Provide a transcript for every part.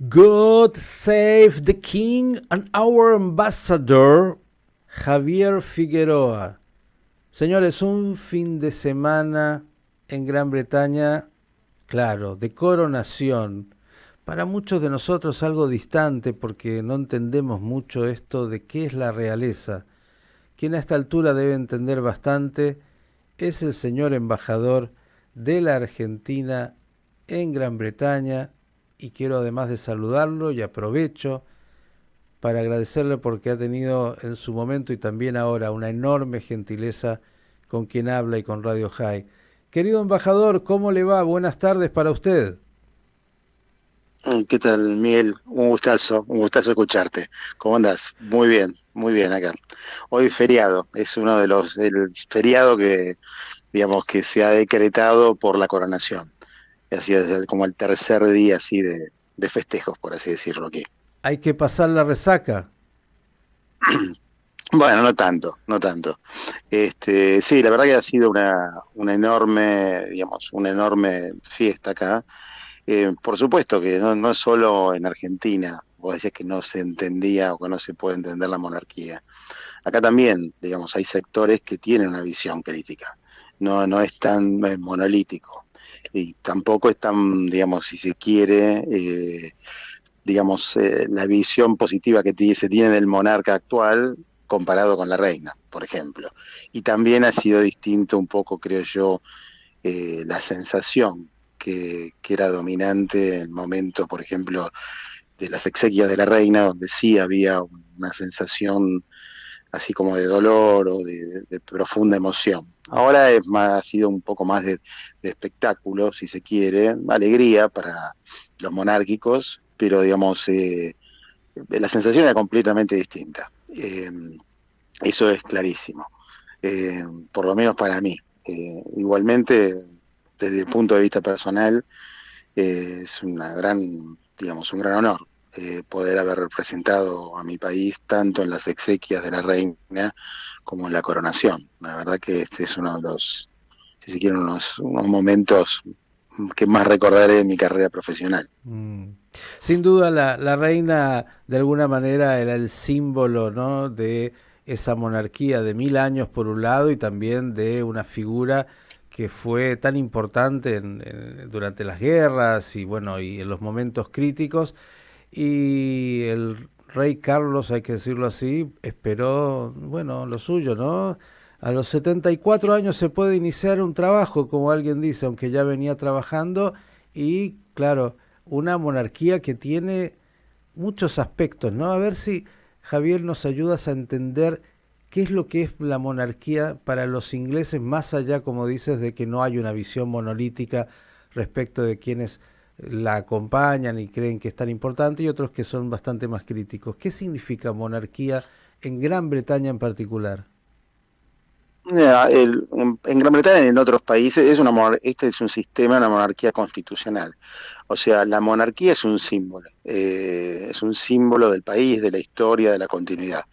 God save the King and our ambassador, Javier Figueroa. Señores, un fin de semana en Gran Bretaña, claro, de coronación. Para muchos de nosotros algo distante porque no entendemos mucho esto de qué es la realeza. Quien a esta altura debe entender bastante es el señor embajador de la Argentina en Gran Bretaña, y quiero, además de saludarlo, y aprovecho para agradecerle porque ha tenido en su momento y también ahora una enorme gentileza con quien habla y con Radio High. Querido embajador, ¿cómo le va? Buenas tardes para usted. ¿Qué tal, Miguel? Un gustazo escucharte. ¿Cómo andás? Muy bien acá. Hoy feriado, es uno de el feriado que, digamos, que se ha decretado por la coronación. Así es como el tercer día así de festejos, por así decirlo aquí. Hay que pasar la resaca. Bueno, no tanto, no tanto. Sí, la verdad que ha sido una enorme, digamos, una enorme fiesta acá. Por supuesto que no es solo en Argentina. Vos decías que no se entendía o que no se puede entender la monarquía. Acá también, digamos, hay sectores que tienen una visión crítica. No es tan monolítico. Y tampoco es tan, digamos, si se quiere, digamos, la visión positiva que se tiene del monarca actual comparado con la reina, por ejemplo. Y también ha sido distinto un poco, creo yo, la sensación que era dominante en el momento, por ejemplo, de las exequias de la reina, donde sí había una sensación así como de dolor o de profunda emoción. Ahora es más, ha sido un poco más de espectáculo, si se quiere, alegría para los monárquicos, pero digamos, la sensación era completamente distinta. Eso es clarísimo, por lo menos para mí. Igualmente, desde el punto de vista personal, es una gran, digamos, un gran honor poder haber representado a mi país tanto en las exequias de la reina como en la coronación. La verdad que este es uno de los, si se quieren, unos momentos que más recordaré de mi carrera profesional. Mm. Sin duda la reina de alguna manera era el símbolo, ¿no?, de esa monarquía de 1000 años por un lado, y también de una figura que fue tan importante durante las guerras y bueno, y en los momentos críticos. Y el rey Carlos, hay que decirlo así, esperó, bueno, lo suyo, ¿no? A los 74 años se puede iniciar un trabajo, como alguien dice, aunque ya venía trabajando. Y claro, una monarquía que tiene muchos aspectos, ¿no? A ver si, Javier, nos ayudas a entender qué es lo que es la monarquía para los ingleses, más allá, como dices, de que no hay una visión monolítica respecto de quienes la acompañan y creen que es tan importante, y otros que son bastante más críticos. ¿Qué significa monarquía en Gran Bretaña en particular? Mira, en Gran Bretaña y en otros países este es un sistema, una monarquía constitucional. O sea, la monarquía es un símbolo del país, de la historia, de la continuidad,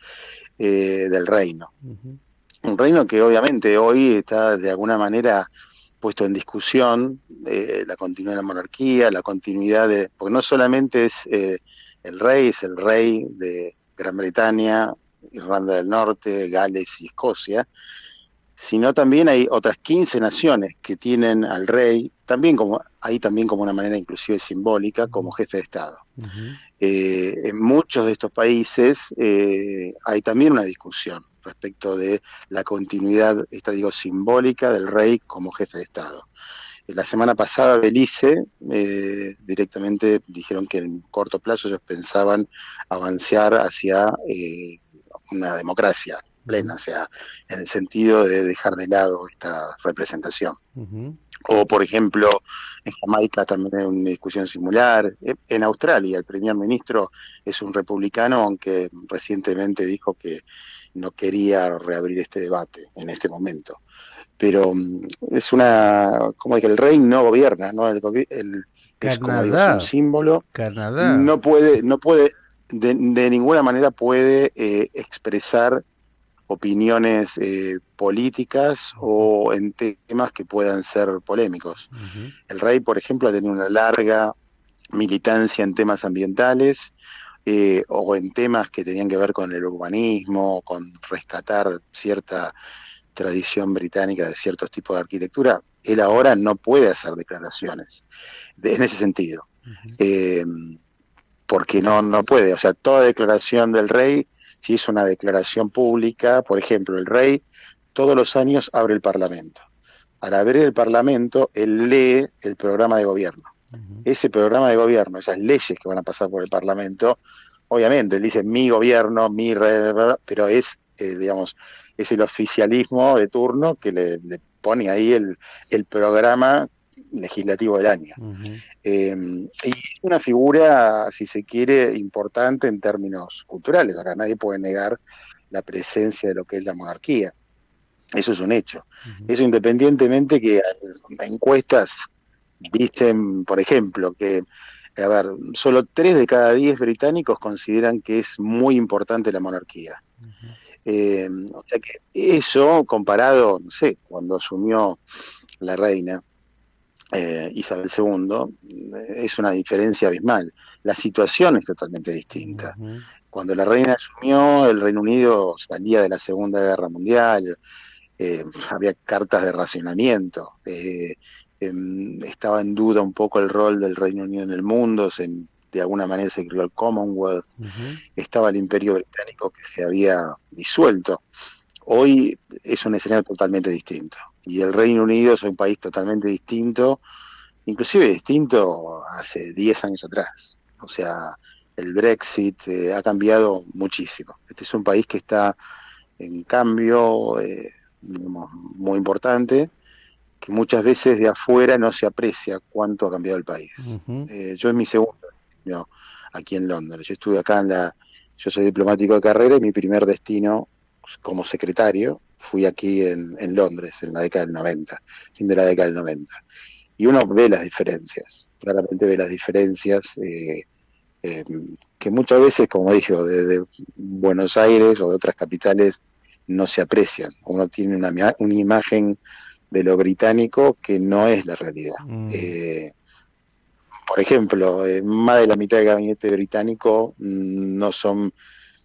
del reino. Uh -huh. Un reino que obviamente hoy está de alguna manera puesto en discusión, la continuidad de la monarquía, la continuidad de, porque no solamente es el rey de Gran Bretaña, Irlanda del Norte, Gales y Escocia, sino también hay otras 15 naciones que tienen al rey, también como una manera inclusive simbólica, como jefe de Estado. Uh -huh. En muchos de estos países hay también una discusión respecto de la continuidad, esta digo, simbólica del rey como jefe de Estado. La semana pasada Belice directamente dijeron que en corto plazo ellos pensaban avanzar hacia una democracia Uh -huh. plena, o sea, en el sentido de dejar de lado esta representación. Uh -huh. O, por ejemplo, en Jamaica también hay una discusión similar. En Australia, el primer ministro es un republicano, aunque recientemente dijo que no quería reabrir este debate en este momento. Pero es como dije, el rey no gobierna, ¿no? Es como digo, es un Canadá, símbolo. Canadá. No puede, de ninguna manera puede expresar opiniones políticas o en temas que puedan ser polémicos. Uh -huh. El rey, por ejemplo, ha tenido una larga militancia en temas ambientales, o en temas que tenían que ver con el urbanismo, con rescatar cierta tradición británica de ciertos tipos de arquitectura. Él ahora no puede hacer declaraciones en ese sentido. Ujú. Eh, Porque no puede. O sea, toda declaración del rey, si es una declaración pública, por ejemplo, el rey todos los años abre el Parlamento. Al abrir el Parlamento, él lee el programa de gobierno. Ujú. Ese programa de gobierno, esas leyes que van a pasar por el Parlamento, obviamente, él dice mi gobierno, mi rey, pero es, digamos, es el oficialismo de turno que le pone ahí el programa legislativo del año. Ujú. Y es una figura, si se quiere, importante en términos culturales. Acá nadie puede negar la presencia de lo que es la monarquía. Eso es un hecho. Ujú. Eso independientemente que encuestas dicen, por ejemplo, que, a ver, solo 3 de cada 10 británicos consideran que es muy importante la monarquía. Ujú. O sea que eso, comparado, no sé, cuando asumió la reina, Isabel II, es una diferencia abismal. La situación es totalmente distinta. Ujú. Cuando la reina asumió, el Reino Unido salía de la Segunda Guerra Mundial, había cartas de racionamiento, estaba en duda un poco el rol del Reino Unido en el mundo, de alguna manera se creó el Commonwealth, Ujú. estaba el Imperio Británico que se había disuelto. Hoy es un escenario totalmente distinto. Y el Reino Unido es un país totalmente distinto, inclusive distinto hace 10 años atrás. O sea, el Brexit ha cambiado muchísimo. Este es un país que está en cambio, digamos, muy importante, que muchas veces de afuera no se aprecia cuánto ha cambiado el país. Ujú. Yo es mi segundo destino aquí en Londres. Yo estuve acá yo soy diplomático de carrera y mi primer destino como secretario fui aquí en Londres en la década del 90, fin de la década del 90. Y uno ve las diferencias, claramente ve las diferencias, eh, que muchas veces, como dije, de Buenos Aires o de otras capitales no se aprecian. Uno tiene una imagen de lo británico que no es la realidad. Mm. Eh, por ejemplo, más de la mitad del gabinete británico no son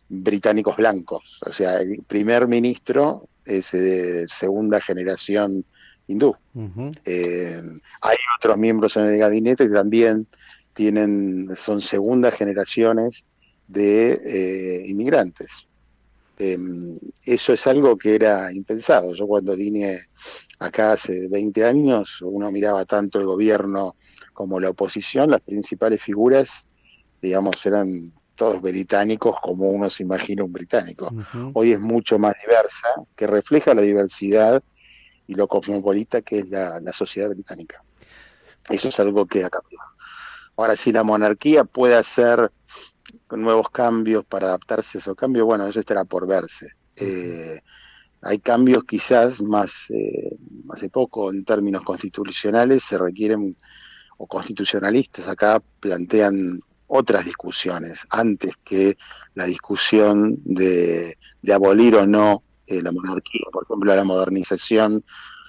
británicos blancos. O sea, el primer ministro es de segunda generación hindú. Ujú. Eh, Hay otros miembros en el gabinete que también son segundas generaciones de inmigrantes. Eh, Eso es algo que era impensado. Yo cuando vine acá hace 20 años, uno miraba tanto el gobierno como la oposición, las principales figuras, digamos, eran todos británicos como uno se imagina un británico. Ujú. Hoy es mucho más diversa, que refleja la diversidad y lo cosmopolita que es la sociedad británica. Eso es algo que ha cambiado. Ahora, si la monarquía puede hacer nuevos cambios para adaptarse a esos cambios, bueno, eso estará por verse. Ujú. Hay cambios quizás más, hace poco en términos constitucionales se requieren, o constitucionalistas acá plantean otras discusiones antes que la discusión de abolir o no la monarquía, por ejemplo, la modernización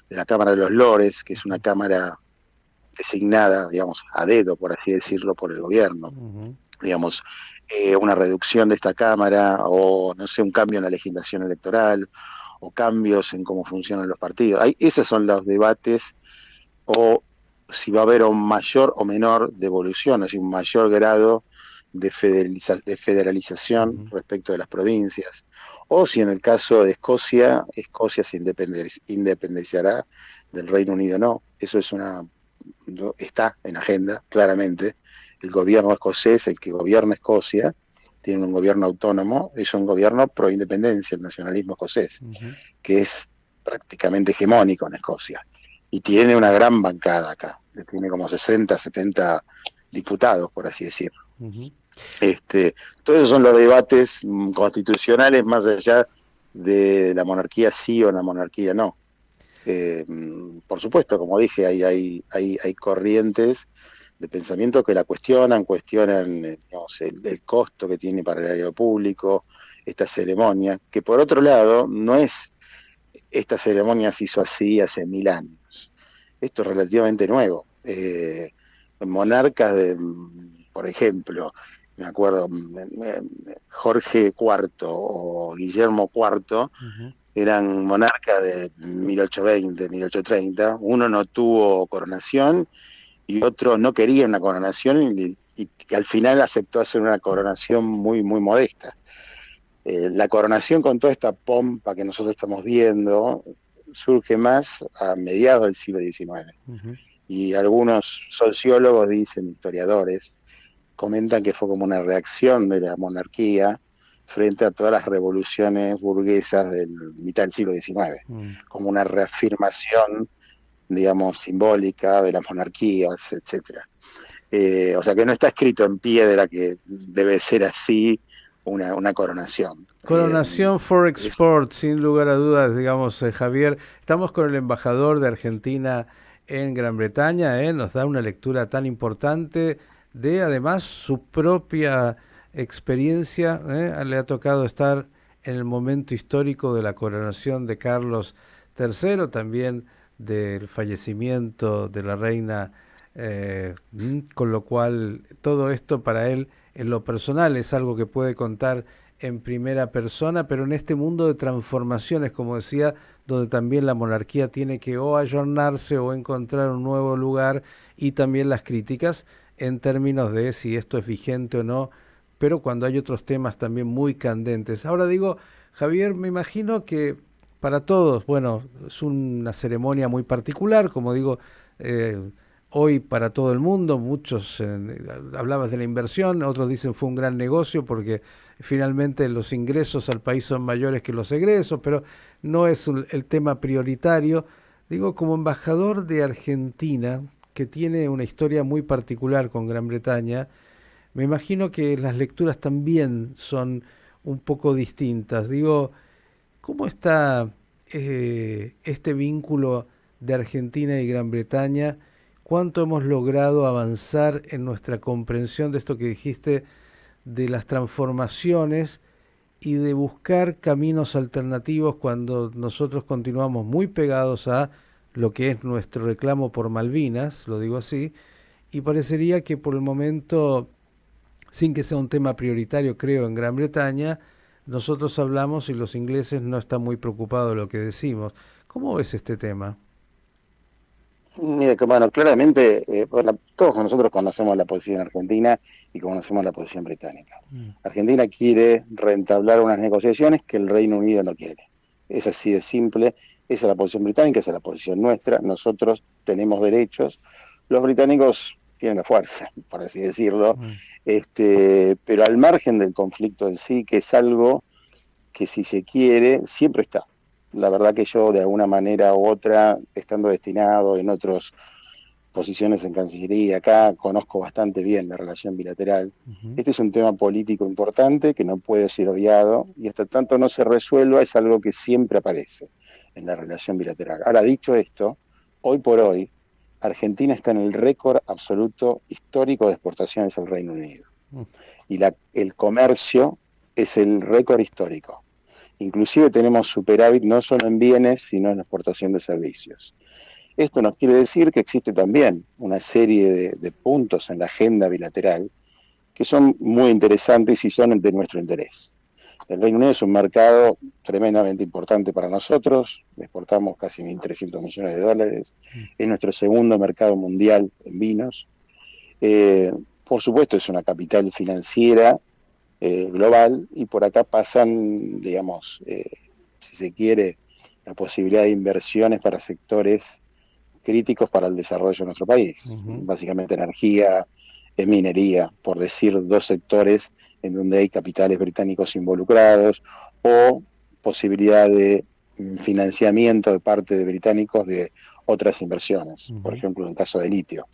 de la Cámara de los Lores, que es una cámara designada, digamos, a dedo, por así decirlo, por el gobierno. Ujú. Digamos, una reducción de esta Cámara o, no sé, un cambio en la legislación electoral o cambios en cómo funcionan los partidos. Esos son los debates, o si va a haber un mayor o menor devolución, es decir, un mayor grado de federalización Ujú. respecto de las provincias, o si en el caso de Escocia, Escocia se independizará del Reino Unido o no. Eso está en agenda, claramente. El gobierno escocés, el que gobierna Escocia, tiene un gobierno autónomo, es un gobierno pro independencia, el nacionalismo escocés, Ujú. que es prácticamente hegemónico en Escocia. Y tiene una gran bancada acá, tiene como 60, 70 diputados, por así decirlo. Ujú. Todos esos son los debates constitucionales más allá de la monarquía sí o la monarquía no. Por supuesto, como dije, hay corrientes de pensamiento que la cuestionan digamos, el costo que tiene para el área público esta ceremonia, que por otro lado no es esta ceremonia se hizo así hace 1000 años. Esto es relativamente nuevo. monarcas por ejemplo, me acuerdo, Jorge IV o Guillermo IV Ujú. eran monarcas de 1820, 1830. Uno no tuvo coronación y otro no quería una coronación y al final aceptó hacer una coronación muy, muy modesta. La coronación con toda esta pompa que nosotros estamos viendo surge más a mediados del siglo XIX. Ujú. Y algunos sociólogos dicen, historiadores, comentan que fue como una reacción de la monarquía frente a todas las revoluciones burguesas del mitad del siglo XIX, Mm. como una reafirmación, digamos, simbólica de las monarquías, etcétera. O sea que no está escrito en piedra que debe ser así una coronación. Coronación for Es, export, sin lugar a dudas, digamos, Javier. Estamos con el embajador de Argentina en Gran Bretaña, nos da una lectura tan importante de, además, su propia experiencia. Le ha tocado estar en el momento histórico de la coronación de Carlos III, también del fallecimiento de la reina, con lo cual todo esto para él, en lo personal, es algo que puede contar en primera persona, pero en este mundo de transformaciones, como decía, donde también la monarquía tiene que o ayornarse o encontrar un nuevo lugar, y también las críticas en términos de si esto es vigente o no, pero cuando hay otros temas también muy candentes. Ahora digo, Javier, me imagino que para todos, bueno, es una ceremonia muy particular, como digo, eh, hoy para todo el mundo. Muchos, hablabas de la inversión, otros dicen fue un gran negocio porque finalmente los ingresos al país son mayores que los egresos, pero no es el tema prioritario. Digo, como embajador de Argentina, que tiene una historia muy particular con Gran Bretaña, me imagino que las lecturas también son un poco distintas. Digo, ¿cómo está este vínculo de Argentina y Gran Bretaña? ¿Cuánto hemos logrado avanzar en nuestra comprensión de esto que dijiste, de las transformaciones y de buscar caminos alternativos cuando nosotros continuamos muy pegados a lo que es nuestro reclamo por Malvinas, lo digo así, y parecería que por el momento, sin que sea un tema prioritario, creo, en Gran Bretaña, nosotros hablamos y los ingleses no están muy preocupados de lo que decimos? ¿Cómo ves este tema? mira, que, bueno, claramente, bueno, todos nosotros conocemos la posición argentina y conocemos la posición británica. Mm. Argentina quiere reentablar unas negociaciones que el Reino Unido no quiere. Es así de simple. Esa es la posición británica, esa es la posición nuestra. Nosotros tenemos derechos. Los británicos tienen la fuerza, por así decirlo. Mm. Pero al margen del conflicto en sí, que es algo que si se quiere, siempre está. La verdad que yo, de alguna manera u otra, estando destinado en otras posiciones en Cancillería, acá conozco bastante bien la relación bilateral. Ujú. Este es un tema político importante que no puede ser obviado y hasta tanto no se resuelva es algo que siempre aparece en la relación bilateral. Ahora, dicho esto, hoy por hoy, Argentina está en el récord absoluto histórico de exportaciones al Reino Unido. Mm. Y el comercio es el récord histórico. Inclusive tenemos superávit no solo en bienes, sino en exportación de servicios. Esto nos quiere decir que existe también una serie de puntos en la agenda bilateral que son muy interesantes y son de nuestro interés. El Reino Unido es un mercado tremendamente importante para nosotros, exportamos casi 1.300 millones de dólares, Mm. es nuestro segundo mercado mundial en vinos. Eh, por supuesto es una capital financiera global y por acá pasan, digamos, si se quiere, la posibilidad de inversiones para sectores críticos para el desarrollo de nuestro país, Ujú. básicamente energía, minería, por decir dos sectores en donde hay capitales británicos involucrados o posibilidad de financiamiento de parte de británicos de otras inversiones, por Ujú. ejemplo en el caso de litio.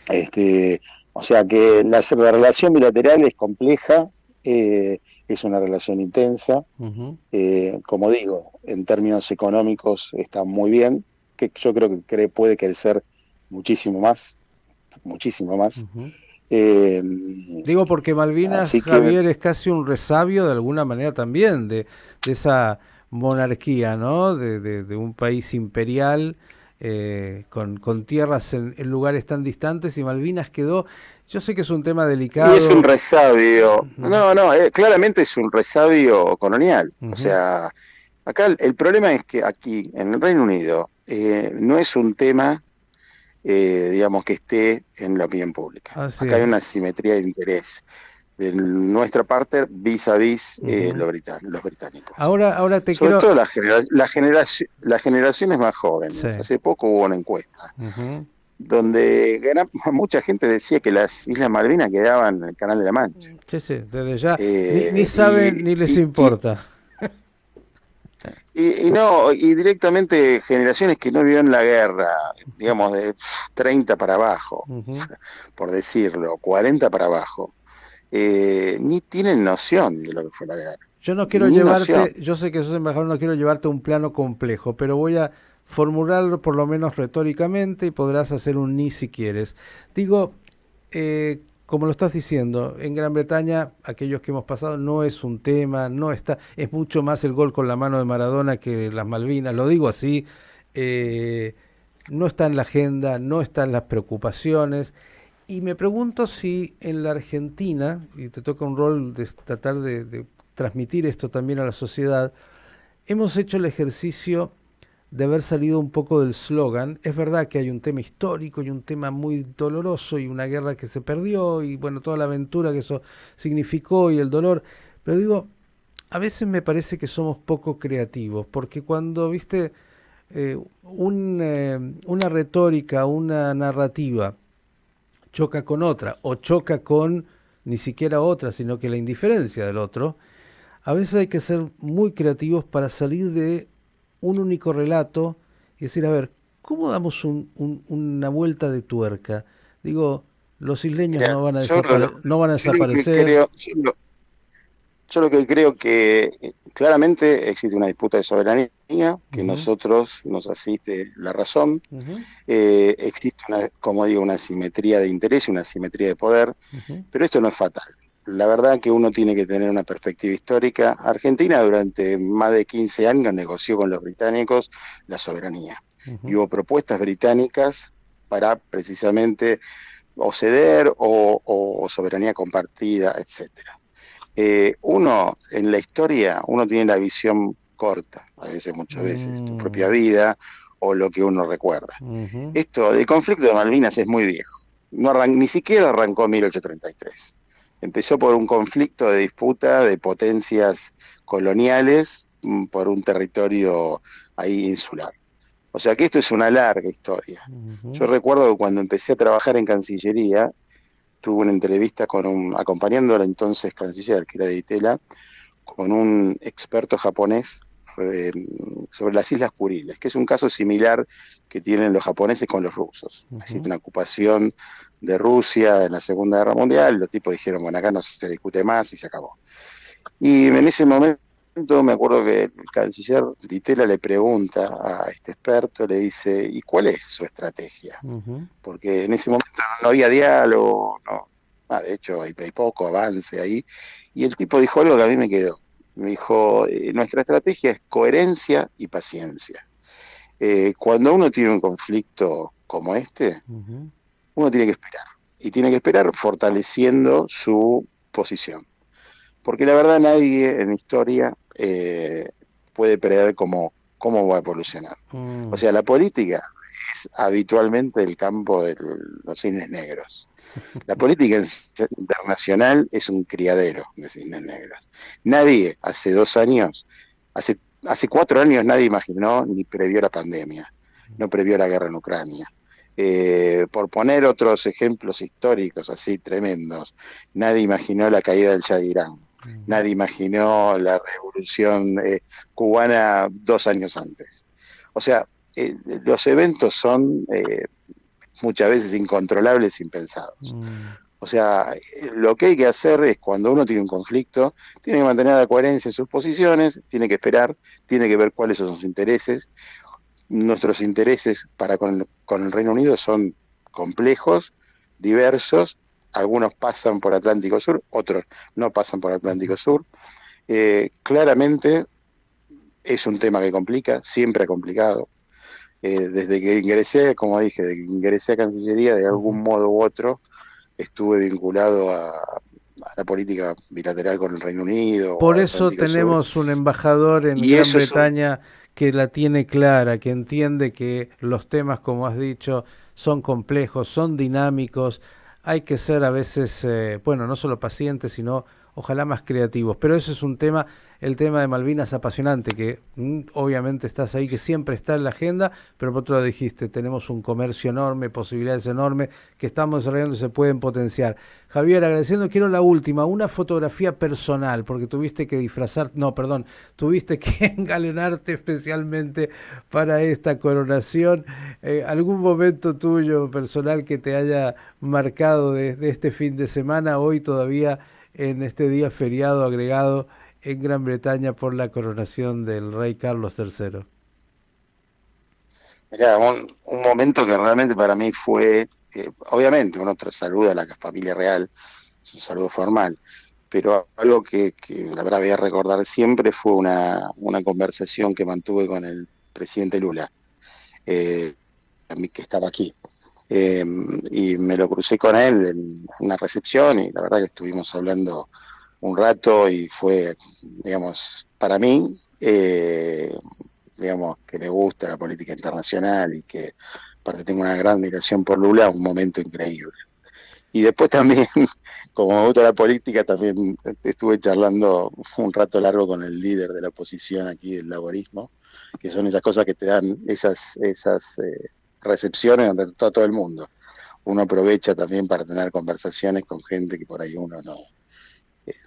Este, o sea que la relación bilateral es compleja, es una relación intensa, Ujú. como digo, en términos económicos está muy bien, que yo creo que puede crecer muchísimo más, muchísimo más. Ujú. Eh, Digo porque Malvinas, así que Javier, es casi un resabio de alguna manera también de esa monarquía, ¿no? De un país imperial, con tierras en lugares tan distantes, y Malvinas quedó, yo sé que es un tema Y es un delicado. resabio, Ujú, no, no, claramente es un resabio colonial. O ujú. sea, acá el problema es que aquí, en el Reino Unido, no es un tema, digamos, que esté en la opinión pública. Así Acá es. hay una simetría de interés de nuestra parte vis a vis Ujú. los británicos. Ahora te Sobre quiero... todo las generaciones más Sí. jóvenes. Hace poco hubo una encuesta Ujú. donde mucha gente decía que las Islas Malvinas quedaban en el Canal de la Mancha. Sí, sí, desde ya. Ni Eh, saben y, ni les y, y, importa. y no, y directamente generaciones que no vivieron la guerra, digamos, de 30 para abajo, Ujú. por decirlo, 40 para abajo, ni tienen noción de lo que fue la guerra, Yo no quiero ni noción. llevarte, yo sé que sos embajador, no quiero llevarte a un plano complejo, pero voy a formularlo por lo menos retóricamente y podrás hacer un ni si quieres. Digo, como lo estás diciendo, en Gran Bretaña, aquellos que hemos pasado, no es un tema, no está, es mucho más el gol con la mano de Maradona que las Malvinas, lo digo así, eh, no está en la agenda, no están las preocupaciones. Y me pregunto si en la Argentina, y te toca un rol de tratar de transmitir esto también a la sociedad, hemos hecho el ejercicio de haber salido un poco del slogan. Es verdad que hay un tema histórico y un tema muy doloroso y una guerra que se perdió y bueno, toda la aventura que eso significó y el dolor, pero digo, a veces me parece que somos poco creativos, porque cuando, viste, una retórica, una narrativa choca con otra o choca con ni siquiera otra, sino que la indiferencia del otro, a veces hay que ser muy creativos para salir de un único relato y decir, a ver, ¿cómo damos una vuelta de tuerca? Digo, los isleños Mira, no van a yo lo que desaparecer. creo, yo lo que creo que claramente existe una disputa de soberanía, que Ujú, nosotros nos asiste la razón. ujú, Existe, como digo, una simetría de interés, una simetría de poder, ujú, pero esto no es fatal. La verdad que uno tiene que tener una perspectiva histórica. Argentina durante más de 15 años negoció con los británicos la soberanía. Y ujú, hubo propuestas británicas para precisamente o ceder o soberanía compartida, etcétera. Uno en la historia, uno tiene la visión corta, a veces, muchas veces, tu propia mm, vida o lo que uno recuerda. ujú, El conflicto de Malvinas es muy viejo, ni siquiera arrancó en 1833. Empezó por un conflicto de disputa de potencias coloniales por un territorio ahí insular. O sea que esto es una larga historia. Yo ujú, recuerdo que cuando empecé a trabajar en Cancillería, tuve una entrevista acompañando al entonces canciller, que era de Itela, con un experto japonés eh, sobre las Islas Kuriles, que es un caso similar que tienen los japoneses con los rusos. Existe ujú, una ocupación de Rusia en la Segunda Guerra Mundial, los tipos dijeron, bueno, acá no se discute más y se acabó. Y en ese momento me acuerdo que el canciller Ditela le pregunta a este experto, le dice, ¿y cuál es su estrategia? ujú, Porque en ese momento no había diálogo, no, de hecho hay poco avance ahí, y el tipo dijo algo que a mí me quedó. Me dijo, nuestra estrategia es coherencia y paciencia. Cuando uno tiene un conflicto como este, ujú, uno tiene que esperar, y tiene que esperar fortaleciendo su posición. Porque la verdad nadie en historia puede prever cómo va a evolucionar. O mm. sea, la política es habitualmente el campo de los cisnes negros. La política internacional es un criadero de cisnes negros. Nadie hace 2 años, hace 4 años nadie imaginó ni previó la pandemia, no previó la guerra en Ucrania. Por poner otros ejemplos históricos así tremendos, nadie imaginó la caída del Shah de Irán, Ujú. nadie imaginó la revolución cubana 2 años antes. O sea, los eventos son muchas veces incontrolables, impensados. Mm, O sea, lo que hay que hacer es cuando uno tiene un conflicto, tiene que mantener la coherencia en sus posiciones, tiene que esperar, tiene que ver cuáles son sus intereses. Nuestros intereses con el Reino Unido son complejos, diversos, algunos pasan por Atlántico Sur, otros no pasan por ujú, Atlántico Sur. Claramente es un tema que complica, siempre ha complicado. desde que ingresé, como dije, desde que ingresé a Cancillería, de algún modo u otro, estuve vinculado a la política bilateral con el Reino Unido o Por a eso Atlántico Sur, tenemos un embajador en y Gran eso es un, Bretaña que la tiene clara, que entiende que los temas, como has dicho, son complejos, son dinámicos. Hay que ser a veces, bueno, no solo pacientes, sino ojalá más creativos. Pero eso es un tema, el tema de Malvinas apasionante, que obviamente estás ahí, que siempre está en la agenda, pero por otro lado dijiste, tenemos un comercio enorme, posibilidades enormes que estamos desarrollando y se pueden potenciar. Javier, agradeciendo, quiero la última, una fotografía personal, porque tuviste que disfrazar, no, perdón, tuviste que engalanarte especialmente para esta coronación. ¿Algún momento tuyo personal que te haya marcado de este fin de semana, hoy todavía en este día feriado agregado en Gran Bretaña por la coronación del rey Carlos III? mirá, un momento que realmente para mí fue, obviamente uno saluda a la familia real, es un saludo formal, pero algo que la verdad voy a recordar siempre fue una conversación que mantuve con el presidente Lula, eh, que estaba aquí. Eh, y me lo crucé con él en una recepción y la verdad que estuvimos hablando un rato y fue, digamos, para mí, digamos, que me gusta la política internacional y que aparte tengo una gran admiración por Lula, un momento increíble. Y después también, como me gusta la política, también estuve charlando un rato largo con el líder de la oposición aquí del laborismo, que son esas cosas que te dan esas recepciones donde está todo el mundo. Uno aprovecha también para tener conversaciones con gente que por ahí uno no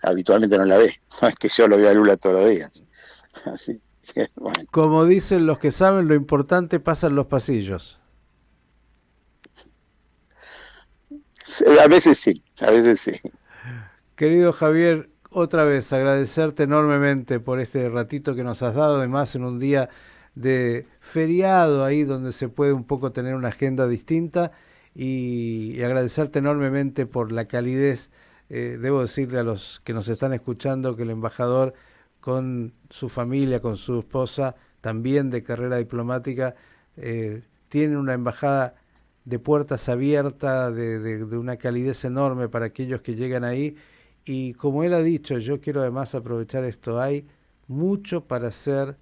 habitualmente no la ve. No es que yo lo veo a Lula todos los días. Así que, bueno, Como dicen los que saben, lo importante pasa en los pasillos. a veces sí, a veces sí. Querido Javier, otra vez agradecerte enormemente por este ratito que nos has dado, además en un día de feriado ahí donde se puede un poco tener una agenda distinta y agradecerte enormemente por la calidez. Debo decirle a los que nos están escuchando que el embajador con su familia, con su esposa, también de carrera diplomática, tiene una embajada de puertas abiertas, de una calidez enorme para aquellos que llegan ahí y como él ha dicho, yo quiero además aprovechar esto, hay mucho para hacer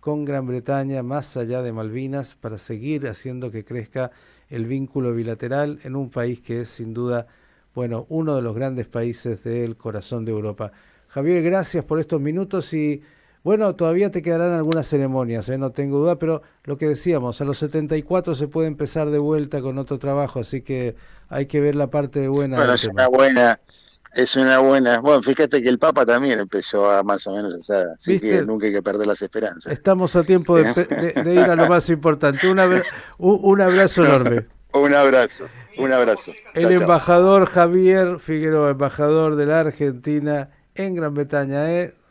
con Gran Bretaña, más allá de Malvinas, para seguir haciendo que crezca el vínculo bilateral en un país que es sin duda, bueno, uno de los grandes países del corazón de Europa. Javier, gracias por estos minutos y bueno, todavía te quedarán algunas ceremonias, no tengo duda, pero lo que decíamos, a los 74 se puede empezar de vuelta con otro trabajo, así que hay que ver la parte buena Bueno, del tema. es una buena. Bueno, fíjate que el Papa también empezó a más o menos esa, así que ¿Viste? nunca hay que perder las esperanzas. Estamos a tiempo ¿Eh? de ir a lo más importante. Un abrazo enorme. Un abrazo, un abrazo. El Chao, chao. embajador Javier Figueroa, embajador de la Argentina en Gran Bretaña,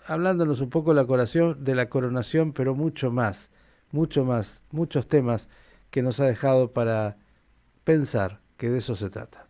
hablándonos un poco de la coronación, pero mucho más, muchos temas que nos ha dejado para pensar que de eso se trata.